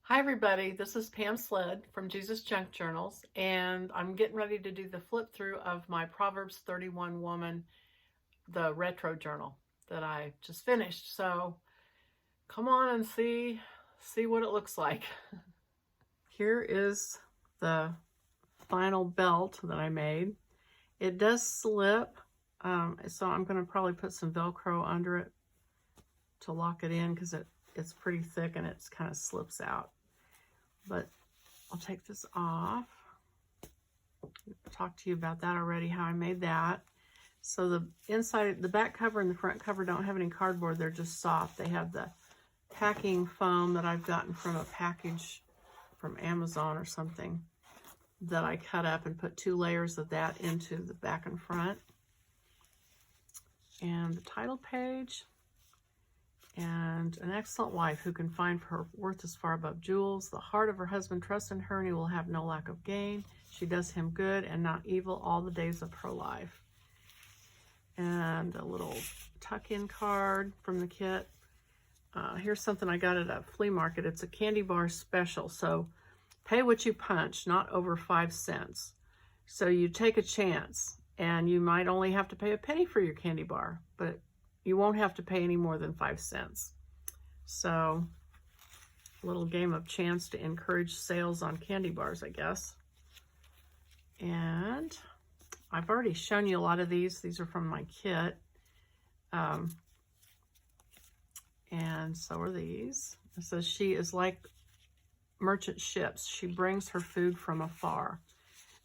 Hi everybody, this is Pam Sled from Jesusjunkjournals, and I'm getting ready to do the flip through of my Proverbs 31 Woman, the retro journal that I just finished. So come on and see what it looks like. Here is the final belt that I made. It does slip, so I'm going to probably put some Velcro under it to lock it in because it's pretty thick and it kind of slips out. But I'll take this off. I talked to you about that already, how I made that. So the inside, the back cover and the front cover don't have any cardboard. They're just soft. They have the packing foam that I've gotten from a package from Amazon or something that I cut up and put 2 layers of that into the back and front. And the title page. And an excellent wife who can find her worth is far above jewels. The heart of her husband trusts in her, and he will have no lack of gain. She does him good and not evil all the days of her life. And a little tuck-in card from the kit. Here's something I got at a flea market. It's a candy bar special. So pay what you punch, not over 5 cents. So you take a chance, and you might only have to pay a penny for your candy bar, but you won't have to pay any more than 5 cents. So, a little game of chance to encourage sales on candy bars, I guess. And I've already shown you a lot of these. These are from my kit. And so are these. It says, she is like merchant ships. She brings her food from afar.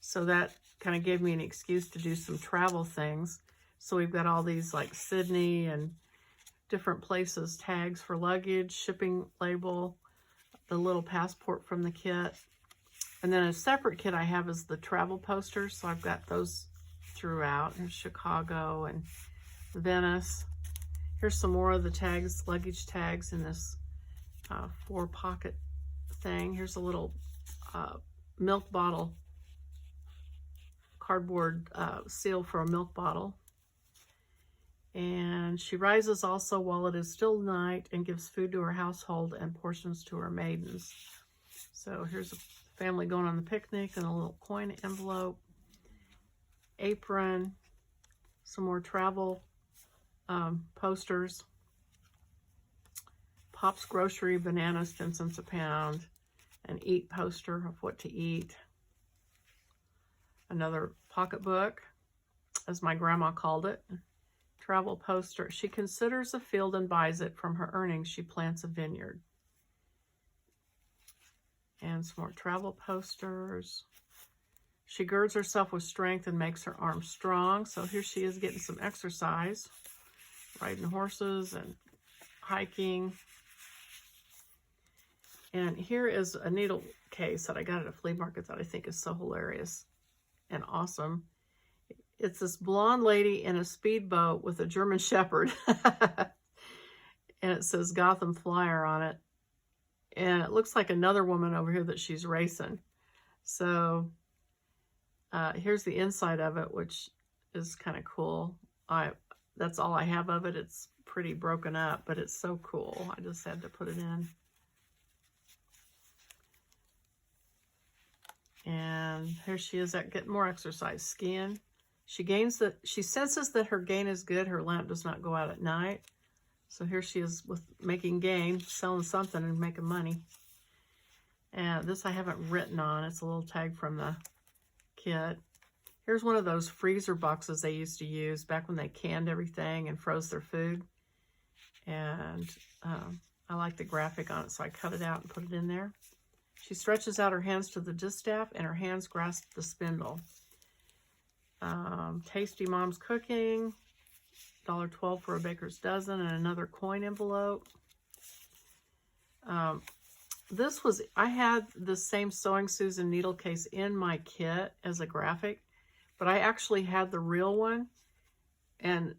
So that kind of gave me an excuse to do some travel things. So we've got all these like Sydney and different places, tags for luggage, shipping label, the little passport from the kit. And then a separate kit I have is the travel posters. So I've got those throughout. There's Chicago and Venice. Here's some more of the tags, luggage tags in this 4-pocket thing. Here's a little milk bottle, cardboard seal for a milk bottle. And she rises also while it is still night and gives food to her household and portions to her maidens. So here's a family going on the picnic and a little coin envelope, apron, some more travel posters, Pop's Grocery, bananas, 10 cents a pound, an eat poster of what to eat, another pocketbook, as my grandma called it, travel poster. She considers a field and buys it. From her earnings, she plants a vineyard. And some more travel posters. She girds herself with strength and makes her arms strong. So here she is getting some exercise, riding horses and hiking. And here is a needle case that I got at a flea market that I think is so hilarious and awesome. It's this blonde lady in a speedboat with a German Shepherd. And it says Gotham Flyer on it. And it looks like another woman over here that she's racing. So here's the inside of it, which is kind of cool. That's all I have of it. It's pretty broken up, but it's so cool. I just had to put it in. And here she is at getting more exercise, skiing. She senses that her gain is good. Her lamp does not go out at night. So here she is with making gain, selling something and making money. And this I haven't written on. It's a little tag from the kit. Here's one of those freezer boxes they used to use back when they canned everything and froze their food. And I like the graphic on it, so I cut it out and put it in there. She stretches out her hands to the distaff and her hands grasp the spindle. Tasty Mom's Cooking, $1.12 for a baker's dozen, and another coin envelope. I had the same Sewing Susan needle case in my kit as a graphic, but I actually had the real one, and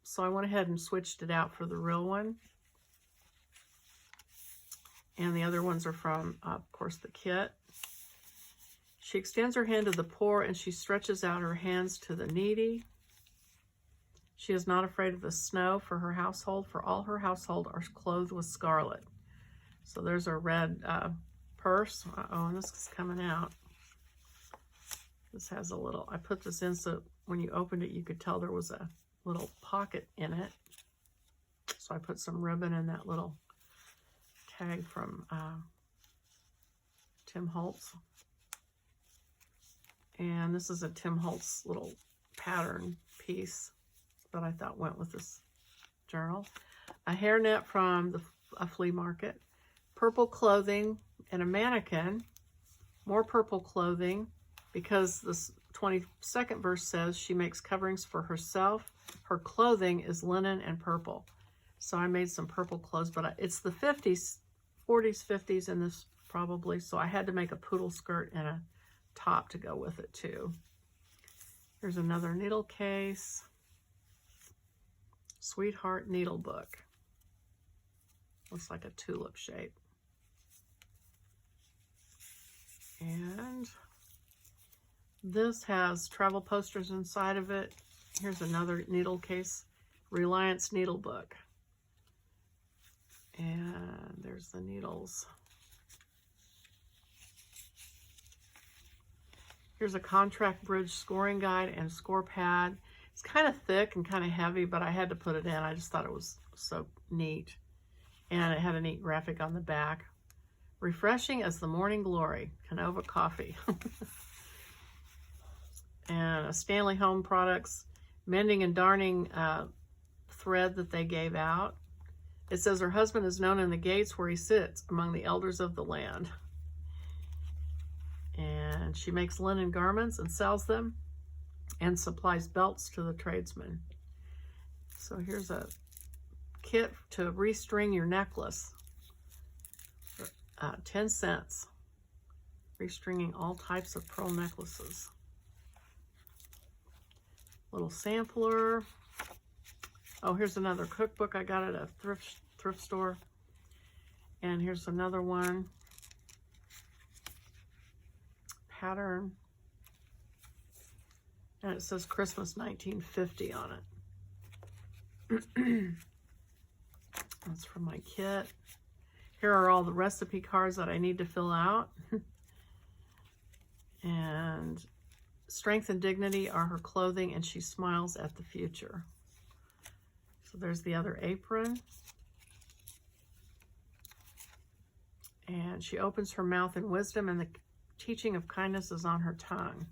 so I went ahead and switched it out for the real one. And the other ones are from, of course, the kit. She extends her hand to the poor, and she stretches out her hands to the needy. She is not afraid of the snow for her household, for all her household are clothed with scarlet. So there's a red purse. Uh-oh, and this is coming out. This has a little, I put this in so when you opened it, you could tell there was a little pocket in it. So I put some ribbon in that little tag from Tim Holtz. And this is a Tim Holtz little pattern piece that I thought went with this journal. A hairnet from a flea market. Purple clothing and a mannequin. More purple clothing because this 22nd verse says she makes coverings for herself. Her clothing is linen and purple. So I made some purple clothes, but it's the 50s, 40s, 50s in this probably. So I had to make a poodle skirt and a top to go with it too. Here's another needle case. Sweetheart needle book. Looks like a tulip shape. And this has travel posters inside of it. Here's another needle case. Reliance needle book. And there's the needles. Here's a contract bridge scoring guide and score pad. It's kind of thick and kind of heavy, but I had to put it in. I just thought it was so neat. And it had a neat graphic on the back. Refreshing as the morning glory. Canova coffee. And a Stanley Home Products mending and darning thread that they gave out. It says her husband is known in the gates where he sits among the elders of the land. And she makes linen garments and sells them and supplies belts to the tradesmen. So here's a kit to restring your necklace. 10 cents. Restringing all types of pearl necklaces. Little sampler. Oh, here's another cookbook I got at a thrift store. And here's another one. Pattern. And it says Christmas 1950 on it. That's from my kit. Here are all the recipe cards that I need to fill out. And strength and dignity are her clothing, and she smiles at the future. So there's the other apron. And she opens her mouth in wisdom, and the teaching of kindness is on her tongue.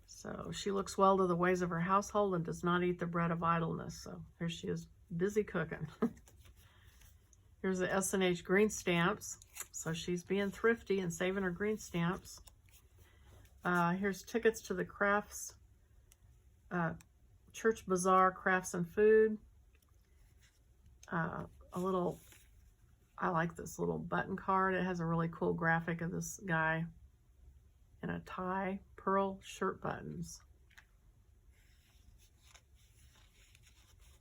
So she looks well to the ways of her household and does not eat the bread of idleness. So here she is, busy cooking. Here's the S&H green stamps. So she's being thrifty and saving her green stamps. Here's tickets to the crafts, church bazaar, crafts and food. A little, I like this little button card. It has a really cool graphic of this guy in a tie, pearl shirt buttons.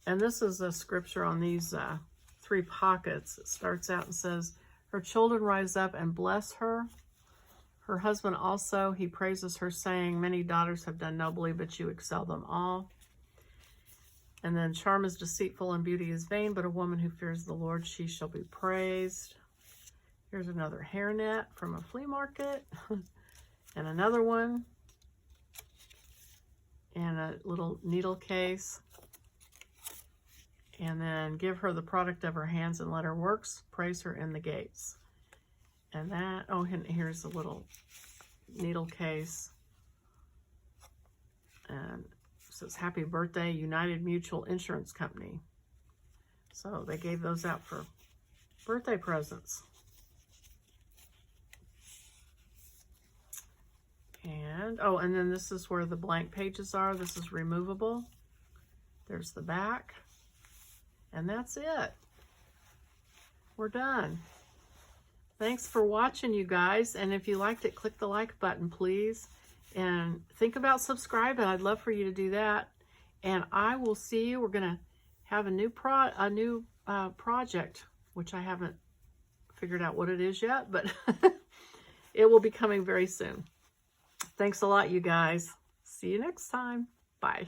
And this is a scripture on these 3 pockets. It starts out and says, her children rise up and bless her. Her husband also, he praises her, saying, many daughters have done nobly, but you excel them all. And then charm is deceitful and beauty is vain, but a woman who fears the Lord, she shall be praised. Here's another hairnet from a flea market. And another one. And a little needle case. And then give her the product of her hands and let her works praise her in the gates. And that, oh, and here's a little needle case. And it says, happy birthday, United Mutual Insurance Company. So they gave those out for birthday presents. And, oh, and then this is where the blank pages are. This is removable. There's the back. And that's it. We're done. Thanks for watching, you guys. And if you liked it, click the like button, please. And think about subscribing. I'd love for you to do that. And I will see you. We're going to have a new project, which I haven't figured out what it is yet, but it will be coming very soon. Thanks a lot, you guys. See you next time. Bye.